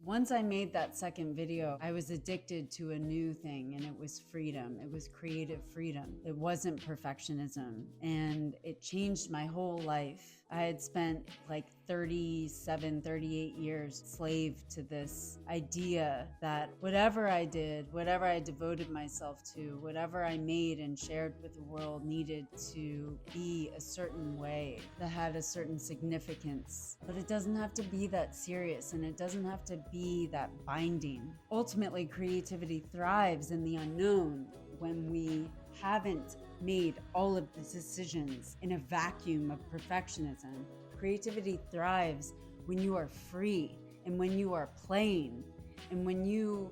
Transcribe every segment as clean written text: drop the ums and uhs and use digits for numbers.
Once I made that second video, I was addicted to a new thing, and it was freedom. It was creative freedom. It wasn't perfectionism, and it changed my whole life. I had spent like 37, 38 years slave to this idea that whatever I did, whatever I devoted myself to, whatever I made and shared with the world needed to be a certain way that had a certain significance. But it doesn't have to be that serious, and it doesn't have to be that binding. Ultimately, creativity thrives in the unknown when we haven't made all of the decisions in a vacuum of perfectionism. Creativity thrives when you are free and when you are playing and when you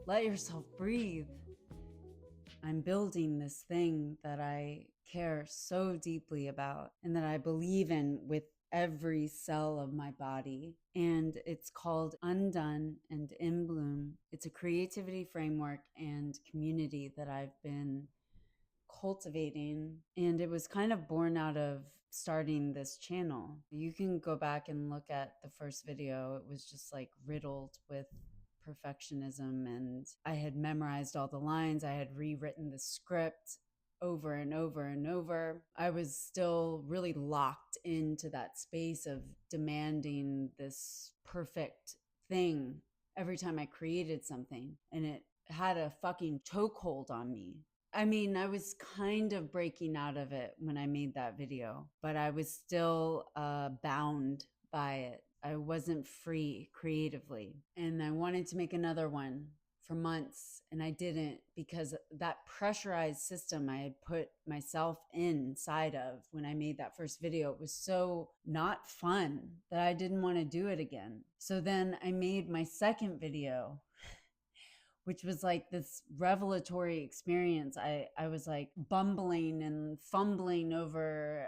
let yourself breathe. I'm building this thing that I care so deeply about and that I believe in with every cell of my body. And it's called Undone and In Bloom. It's a creativity framework and community that I've been cultivating. And it was kind of born out of starting this channel. You can go back and look at the first video. It was just like riddled with perfectionism, and I had memorized all the lines. I had rewritten the script over and over and over. I was still really locked into that space of demanding this perfect thing every time I created something, and it had a fucking chokehold on me. I mean, I was kind of breaking out of it when I made that video, but I was still bound by it. I wasn't free creatively. And I wanted to make another one for months, and I didn't, because that pressurized system I had put myself inside of when I made that first video, it was so not fun that I didn't want to do it again. So then I made my second video, which was like this revelatory experience. I was like bumbling and fumbling over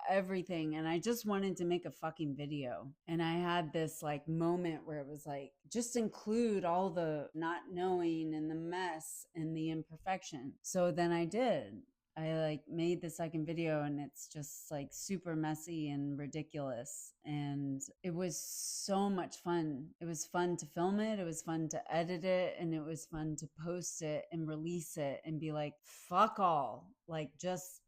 everything, and I just wanted to make a fucking video. And I had this like moment where it was like, just include all the not knowing and the mess and the imperfection. So then I did. I like made the second video, and it's just like super messy and ridiculous. And it was so much fun. It was fun to film it. It was fun to edit it. And it was fun to post it and release it and be like, fuck all. Like, just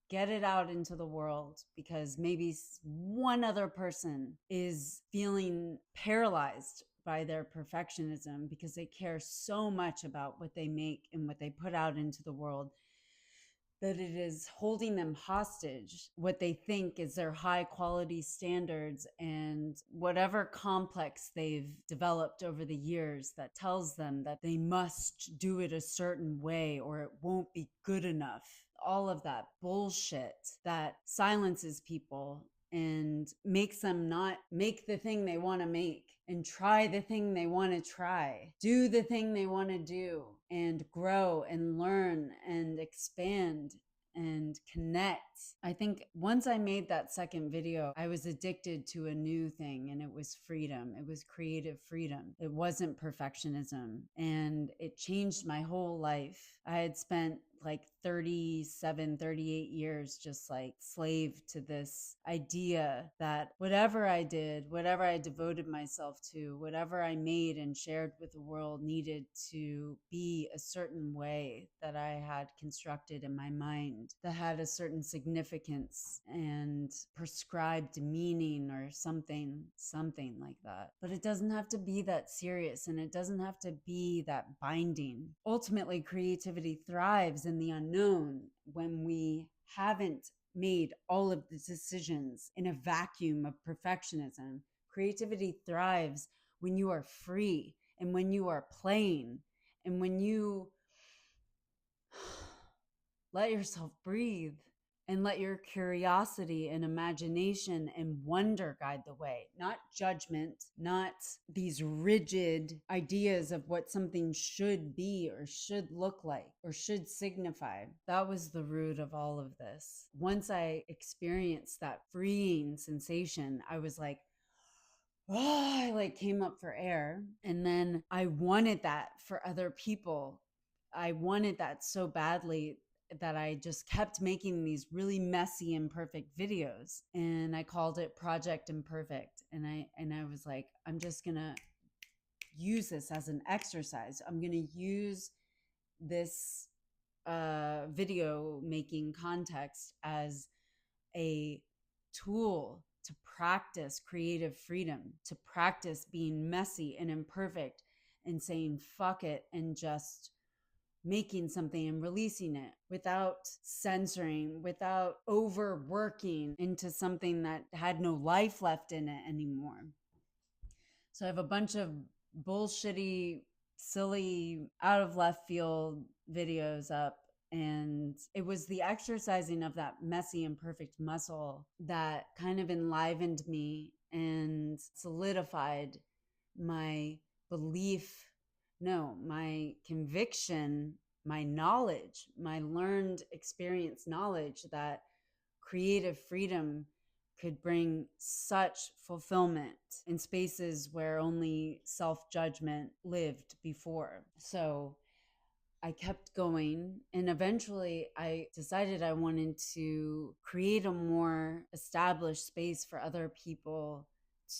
get it out into the world, because maybe one other person is feeling paralyzed by their perfectionism because they care so much about what they make and what they put out into the world that it is holding them hostage, what they think is their high quality standards and whatever complex they've developed over the years that tells them that they must do it a certain way or it won't be good enough. All of that bullshit that silences people and makes them not make the thing they want to make and try the thing they want to try, do the thing they want to do, and grow and learn and expand and connect. I think once I made that second video, I was addicted to a new thing, and it was freedom. It was creative freedom. It wasn't perfectionism, and it changed my whole life. I had spent like 37, 38 years just like slave to this idea that whatever I did, whatever I devoted myself to, whatever I made and shared with the world needed to be a certain way that I had constructed in my mind, that had a certain significance and prescribed meaning or something like that. But it doesn't have to be that serious, and it doesn't have to be that binding. Ultimately, creativity thrives in the unknown when we haven't made all of the decisions in a vacuum of perfectionism. Creativity thrives when you are free and when you are playing and when you let yourself breathe and let your curiosity and imagination and wonder guide the way, not judgment, not these rigid ideas of what something should be or should look like or should signify. That was the root of all of this. Once I experienced that freeing sensation, I was like, oh, I like came up for air. And then I wanted that for other people. I wanted that so badly. that I just kept making these really messy, imperfect videos. And I called it Project Imperfect. And I was like, I'm just gonna use this as an exercise. I'm gonna use this video making context as a tool to practice creative freedom, to practice being messy and imperfect and saying fuck it and just making something and releasing it without censoring, without overworking into something that had no life left in it anymore. So I have a bunch of bullshitty, silly, out of left field videos up. And it was the exercising of that messy, imperfect muscle that kind of enlivened me and solidified my belief, no, my conviction, my knowledge, my learned experience knowledge that creative freedom could bring such fulfillment in spaces where only self-judgment lived before. So I kept going, and eventually I decided I wanted to create a more established space for other people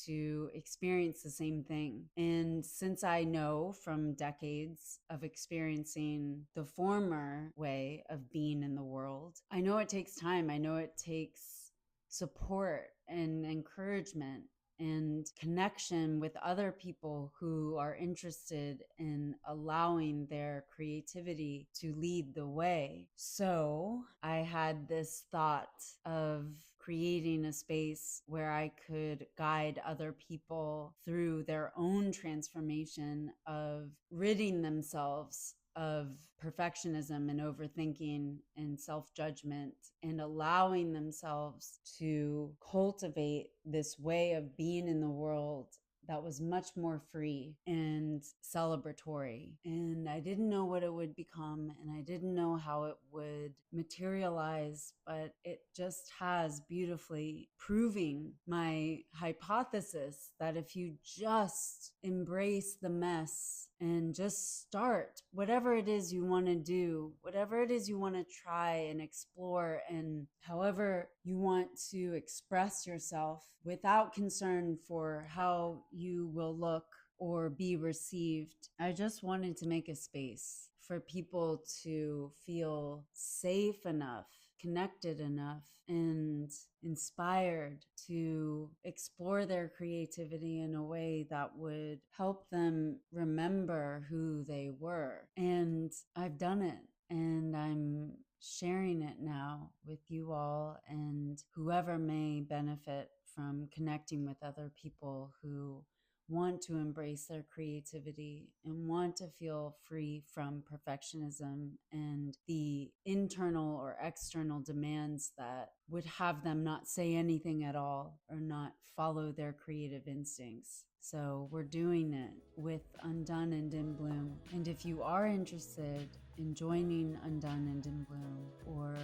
to experience the same thing. And since I know from decades of experiencing the former way of being in the world, I know it takes time. I know it takes support and encouragement and connection with other people who are interested in allowing their creativity to lead the way. So I had this thought of creating a space where I could guide other people through their own transformation of ridding themselves of perfectionism and overthinking and self-judgment, and allowing themselves to cultivate this way of being in the world that was much more free and celebratory. And I didn't know what it would become, and I didn't know how it would materialize, but it just has beautifully proving my hypothesis that if you just embrace the mess and just start whatever it is you want to do, whatever it is you want to try and explore, and however you want to express yourself without concern for how you will look or be received. I just wanted to make a space for people to feel safe enough, connected enough, and inspired to explore their creativity in a way that would help them remember who they were. And I've done it, and I'm sharing it now with you all and whoever may benefit from connecting with other people who want to embrace their creativity and want to feel free from perfectionism and the internal or external demands that would have them not say anything at all or not follow their creative instincts. So we're doing it with Undone and In Bloom. And if you are interested in joining Undone and In Bloom, or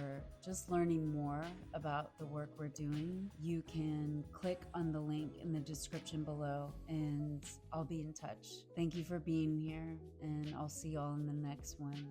just learning more about the work we're doing, you can click on the link in the description below and I'll be in touch. Thank you for being here, and I'll see y'all in the next one.